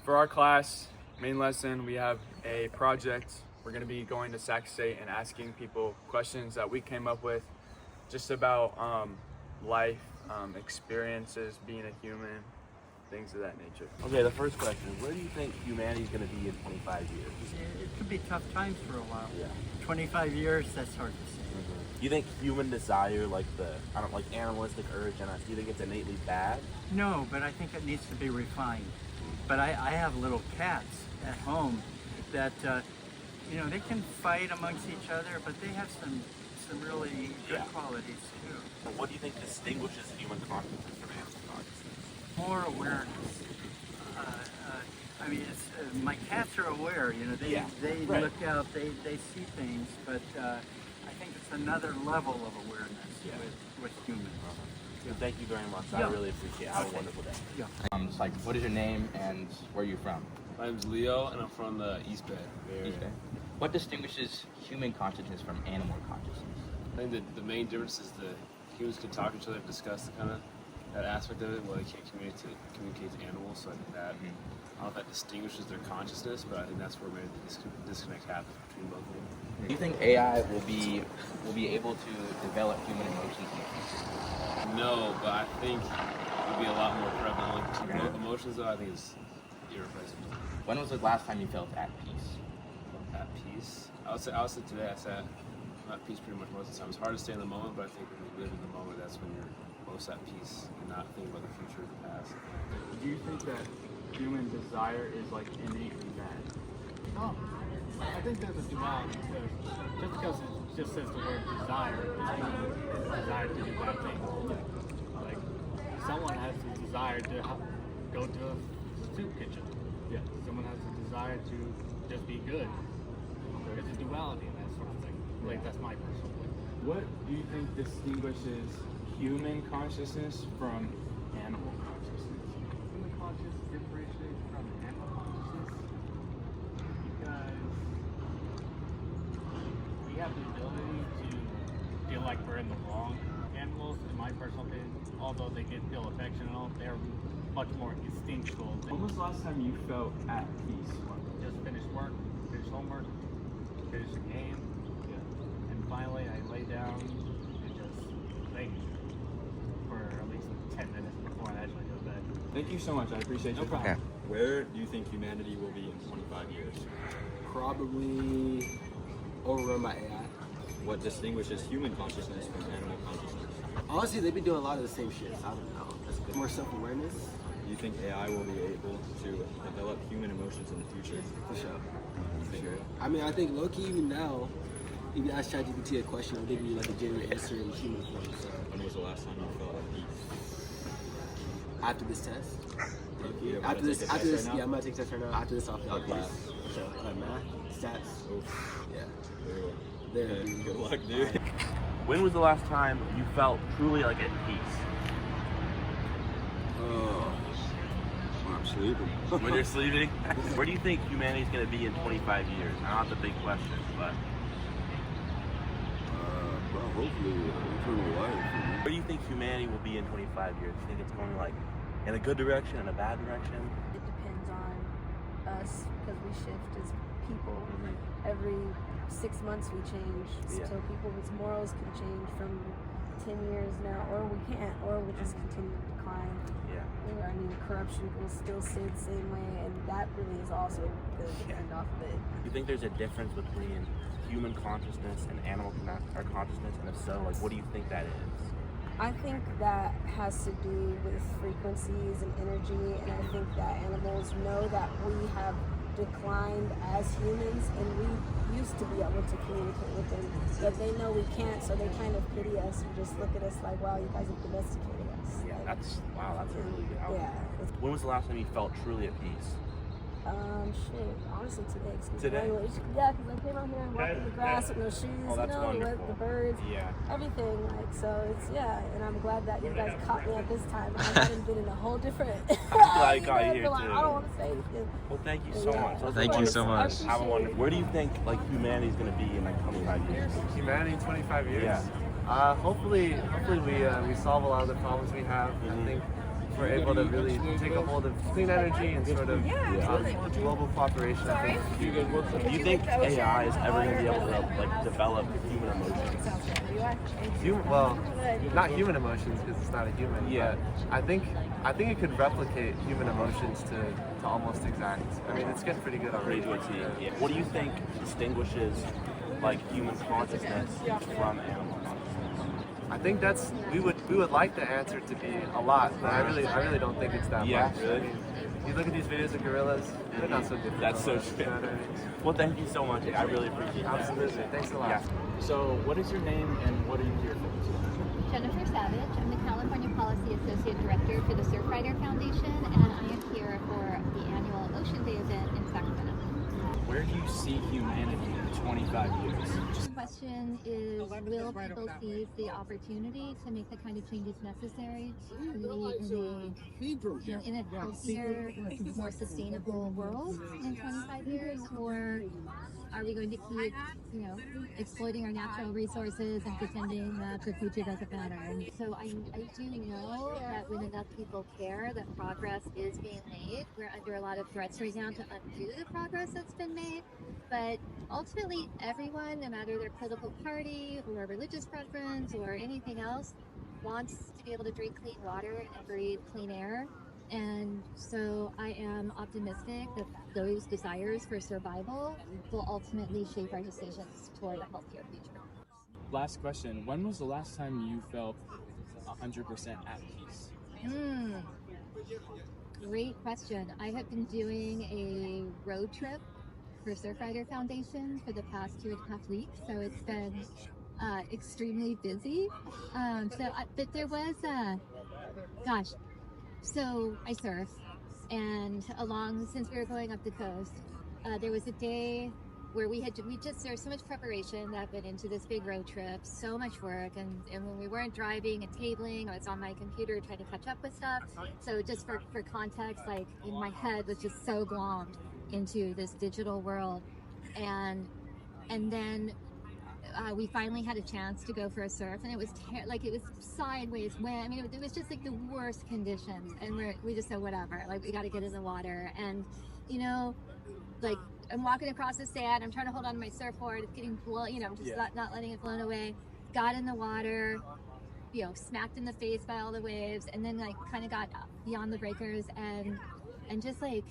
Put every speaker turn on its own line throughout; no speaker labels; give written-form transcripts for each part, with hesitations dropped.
For our class, main lesson, we have a project. We're going to be going to Sac State and asking people questions that we came up with just about life, experiences, being a human, things of that nature.
Okay, the first question is, where do you think humanity's going to be in 25 years?
It could be tough times for a while.
Yeah.
25 years, that's hard to say.
Do you think human desire, like animalistic urge in us, do you think it's innately bad?
No, but I think it needs to be refined. But I have little cats at home that, they can fight amongst each other, but they have some really good qualities too.
So what do you think distinguishes human consciousness from animal consciousness?
More awareness. My cats are aware, they
right.
look out, they see things, but I think it's another level of awareness with humans.
Well, thank you very much.
Yeah.
I really appreciate it. Have a wonderful day.
Yeah.
Just like, what is your name and where are you from?
My name's Leo, and I'm from the East Bay area.
East Bay. What distinguishes human consciousness from animal consciousness?
I think that the main difference is the humans can talk to each other and discuss that aspect of it, while they can't communicate to animals. So I think that I don't know if that distinguishes their consciousness, but I think that's where maybe the disconnect happens between both of them.
Do you think AI will be able to develop human emotions in the future?
No, but I think it would be a lot more prevalent. Emotions, though, I think is irreplaceable.
When was the last time you felt at peace?
At peace, I would say today. I'm at peace pretty much most of the time. It's hard to stay in the moment, but I think when you live in the moment, that's when you're most at peace and not thinking about the future or the past.
Do you think that human desire is like innately bad?
No, I think there's a duality because just because it just says the word desire, it doesn't mean it's desire to do bad things. Like someone has the desire to go to a soup kitchen.
Yeah.
Someone has the desire to just be good. There's a duality in that sort of thing. Like that's my personal opinion.
What do you think distinguishes human consciousness from animal consciousness?
Human consciousness differentiates from animal consciousness because we have the ability to feel like we're in the wrong. Animals, in my personal opinion, although they can feel affection and all, they're much more instinctual.
When was the last time you felt at peace?
Just finished work, finished homework, finished a game, and finally I lay down and just think for at least 10 minutes before I actually go to bed.
Thank you so much. I appreciate your
problem.
time. Where do you think humanity will be in 25 years?
Probably overrun by AI.
What distinguishes human consciousness from animal consciousness?
Honestly, they've been doing a lot of the same shit. So I don't know. More self-awareness.
Do you think AI will be able to develop human emotions in the future?
For sure. I mean, I think low-key even now, if you ask ChatGPT a question, it'll give you like a genuine answer in human form. So
When was the last time you felt at peace?
after this test,
You about
after
to
this,
take a
after
test
this,
right now?
yeah, I'm gonna take a test right now. After this, I'll feel at
class?
peace. For sure. Like math, stats.
Oof.
Yeah.
Very well.
There.
Okay,
dude.
good luck, dude.
When was the last time you felt truly like at peace?
When I'm sleeping.
When you're sleeping? Where do you think humanity's going to be in 25 years? I know that's a big question, but
Well, hopefully, eternal life.
where do you think humanity will be in 25 years? Do you think it's going like in a good direction, in a bad direction?
It depends on us because we shift as people. Every 6 months we change.
Yeah.
So people's morals can change from 10 years now, or we can't, or we'll just continue to decline.
Yeah.
I mean, corruption will still stay the same way, and that really is also the end off of it.
Do you think there's a difference between human consciousness and animal consciousness? And if so, like, what do you think that is?
I think that has to do with frequencies and energy, and I think that animals know that we have declined as humans, and we used to be able to communicate with them, but they know we can't, so they kind of pity us and just look at us like, wow, you guys have domesticated us.
Yeah, that's a really good outlook.
Yeah.
When was the last time you felt truly at peace?
Honestly today. Excuse
Today?
my language. Yeah, because I came out here and walked in the grass with no shoes,
Oh, that's wonderful.
with the birds,
Yeah.
everything. Like, so it's, and I'm glad that you guys caught me at this time. I might have been in a whole different.
I got you here
like,
too.
I don't want to say anything.
Well, thank you so
Yeah.
much. That was
Thank you so
wonderful.
much.
Have a wonderful. Where do you think like humanity's going to be in like 25 years?
Humanity in 25 years?
Yeah.
Hopefully we solve a lot of the problems we have. I think we're able to really take a hold of clean energy and sort of global cooperation, I think.
Do you think AI is ever going to be able to like develop human emotions?
Well, not human emotions because it's not a human.
Yeah.
But I think it could replicate human emotions to almost exact. I mean, it's getting pretty good already.
Yeah. What do you think distinguishes like human consciousness from animal consciousness?
I think we would like the answer to be a lot, but I really don't think it's that
Yeah,
much.
really?
I mean, you look at these videos of gorillas, they're not so different.
That's so
from us,
true.
you know what I mean?
Well, thank you so much. I really appreciate that.
Absolutely. Thanks a lot.
Yeah.
So, what is your name and what are you here for?
Jennifer Savage. I'm the California Policy Associate Director for the Surfrider Foundation, and I am here for the annual Ocean Day event in Sacramento.
Where do you see humanity in 25 years?
The question is, will people seize the opportunity to make the kind of changes necessary to lead in a healthier, more sustainable world in 25 years, or are we going to keep, exploiting our natural resources and pretending that the future doesn't matter? And so I do know that when enough people care that progress is being made, we're under a lot of threats right now to undo the progress that's been made. But ultimately, everyone, no matter their political party or religious preference or anything else, wants to be able to drink clean water and breathe clean air. And so I am optimistic that those desires for survival will ultimately shape our decisions toward a healthier future.
Last question. When was the last time you felt 100% at peace?
Great question. I have been doing a road trip for Surfrider Foundation for the past 2.5 weeks, so it's been extremely busy. But there was so I surf, and since we were going up the coast, there was a day where there's so much preparation that went into this big road trip, so much work, and when we weren't driving and tabling, I was on my computer trying to catch up with stuff. So just for context, like in my head was just so glommed into this digital world, and then we finally had a chance to go for a surf, and it was it was sideways wind. I mean, it was just like the worst conditions, and we just said whatever, like we got to get in the water. And like I'm walking across the sand, I'm trying to hold on to my surfboard, it's getting blown, just not letting it blown away. Got in the water, smacked in the face by all the waves, and then like kind of got beyond the breakers and just like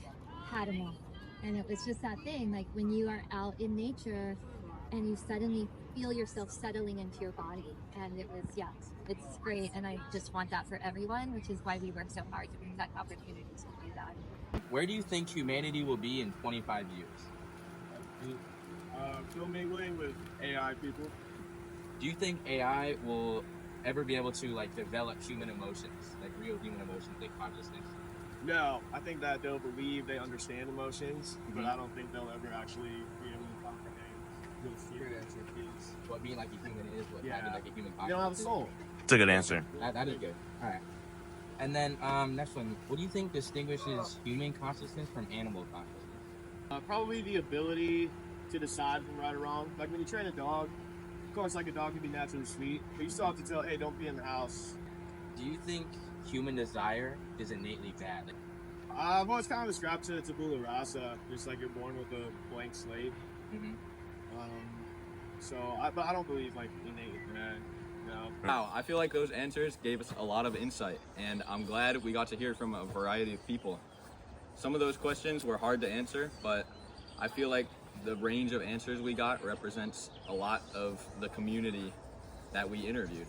had them all. And it was just that thing, like when you are out in nature and you suddenly feel yourself settling into your body. And it was, it's great. And I just want that for everyone, which is why we work so hard to bring that opportunities to do that.
Where do you think humanity will be in 25 years?
Commingling with AI people.
Do you think AI will ever be able to like develop human emotions, like real human emotions, like consciousness?
No, I think that they'll believe they understand emotions, but I don't think they'll ever actually be able to comprehend those feelings or things.
What being like a human is, what having like a human consciousness.
They don't have a soul.
It's a good answer.
That is good. All right. And then next one, what do you think distinguishes human consciousness from animal consciousness?
Probably the ability to decide from right or wrong. Like when you train a dog, of course, like a dog can be naturally sweet, but you still have to tell, hey, don't be in the house.
Do you think human desire is innately bad?
I've always kind of described to tabula rasa, just like you're born with a blank slate. But I don't believe like innate bad. No.
Wow, I feel like those answers gave us a lot of insight, and I'm glad we got to hear from a variety of people. Some of those questions were hard to answer, but I feel like the range of answers we got represents a lot of the community that we interviewed.